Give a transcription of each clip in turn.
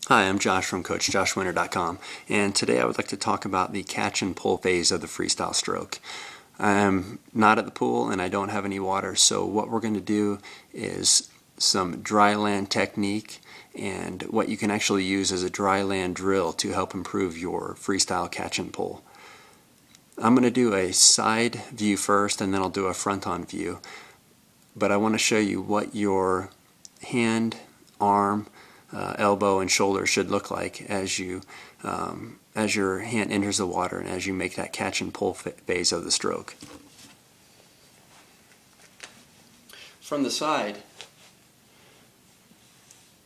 Hi, I'm Josh from CoachJoshWinter.com, and today I would like to talk about the catch and pull phase of the freestyle stroke. I'm not at the pool and I don't have any water, so what we're going to do is some dry land technique and what you can actually use as a dry land drill to help improve your freestyle catch and pull. I'm going to do a side view first and then I'll do a front-on view, but I want to show you what your hand, arm, elbow and shoulder should look like as your hand enters the water and as you make that catch and pull phase of the stroke. From the side,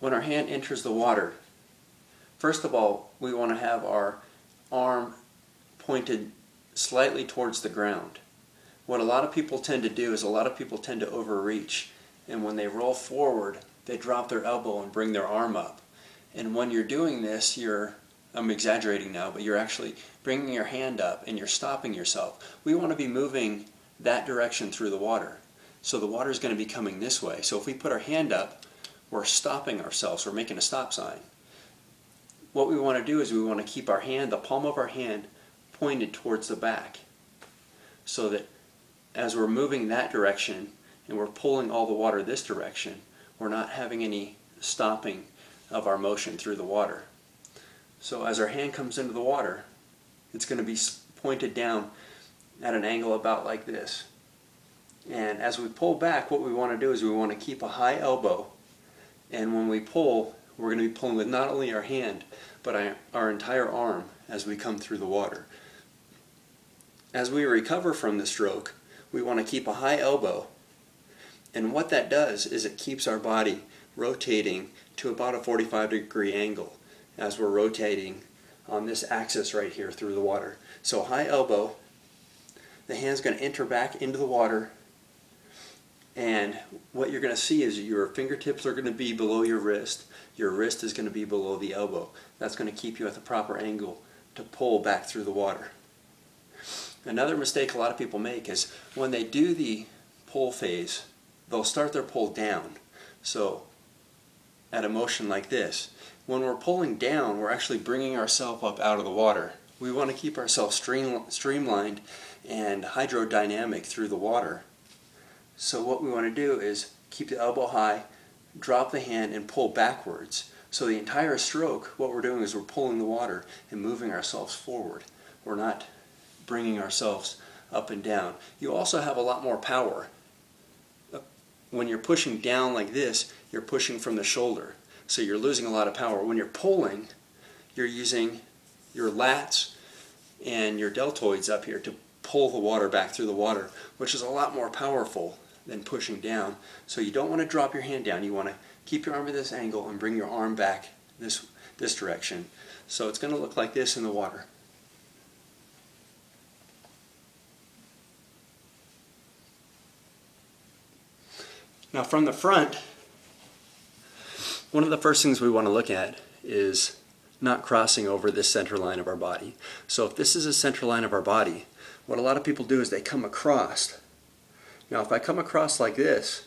when our hand enters the water, first of all we want to have our arm pointed slightly towards the ground. What a lot of people tend to do is to overreach, and when they roll forward they drop their elbow and bring their arm up. And when you're doing this, I'm exaggerating now, but you're actually bringing your hand up and you're stopping yourself. We want to be moving that direction through the water. So the water is going to be coming this way. So if we put our hand up, we're stopping ourselves. We're making a stop sign. What we want to do is we want to keep our hand, the palm of our hand, pointed towards the back, so that as we're moving that direction and we're pulling all the water this direction, we're not having any stopping of our motion through the water. So as our hand comes into the water, it's going to be pointed down at an angle about like this. And as we pull back, what we want to do is we want to keep a high elbow, and when we pull, we're going to be pulling with not only our hand, but our entire arm as we come through the water. As we recover from the stroke, we want to keep a high elbow, and what that does is it keeps our body rotating to about a 45-degree angle as we're rotating on this axis right here through the water. So high elbow, the hand's going to enter back into the water, and what you're going to see is your fingertips are going to be below your wrist is going to be below the elbow. That's going to keep you at the proper angle to pull back through the water. Another mistake a lot of people make is when they do the pull phase, they'll start their pull down. So at a motion like this, when we're pulling down, we're actually bringing ourselves up out of the water. We want to keep ourselves streamlined and hydrodynamic through the water. So what we want to do is keep the elbow high, drop the hand, and pull backwards. So the entire stroke, what we're doing is we're pulling the water and moving ourselves forward. We're not bringing ourselves up and down. You also have a lot more power. When you're pushing down like this, you're pushing from the shoulder, so you're losing a lot of power. When you're pulling, you're using your lats and your deltoids up here to pull the water back through the water, which is a lot more powerful than pushing down. So you don't want to drop your hand down. You want to keep your arm at this angle and bring your arm back this direction. So it's going to look like this in the water. Now from the front, one of the first things we want to look at is not crossing over this center line of our body. So if this is a center line of our body, what a lot of people do is they come across. Now if I come across like this,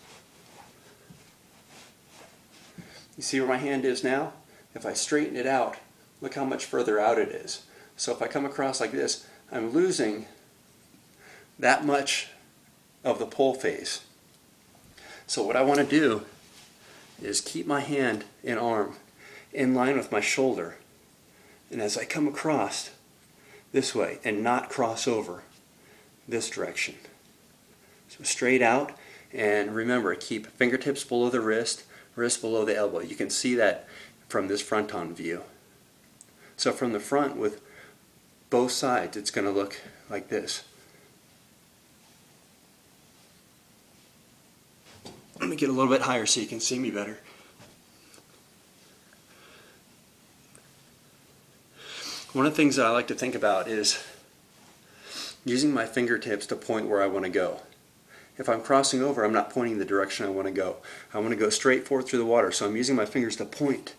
you see where my hand is now? If I straighten it out, look how much further out it is. So if I come across like this, I'm losing that much of the pull phase. So what I want to do is keep my hand and arm in line with my shoulder, and as I come across this way and not cross over this direction. So straight out, and remember, keep fingertips below the wrist below the elbow. You can see that from this front-on view. So from the front with both sides, it's going to look like this. Let me get a little bit higher so you can see me better. One of the things that I like to think about is using my fingertips to point where I want to go. If I'm crossing over, I'm not pointing the direction I want to go. I want to go straight forward through the water, so I'm using my fingers to point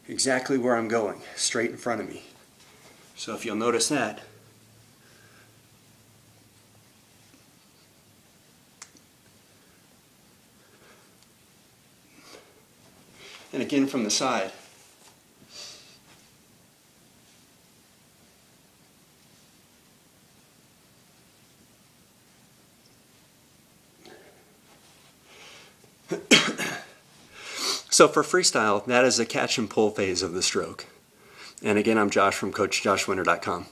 exactly where I'm going, straight in front of me. So if you'll notice that, and again from the side. So for freestyle, that is the catch and pull phase of the stroke. And again, I'm Josh from CoachJoshWinter.com.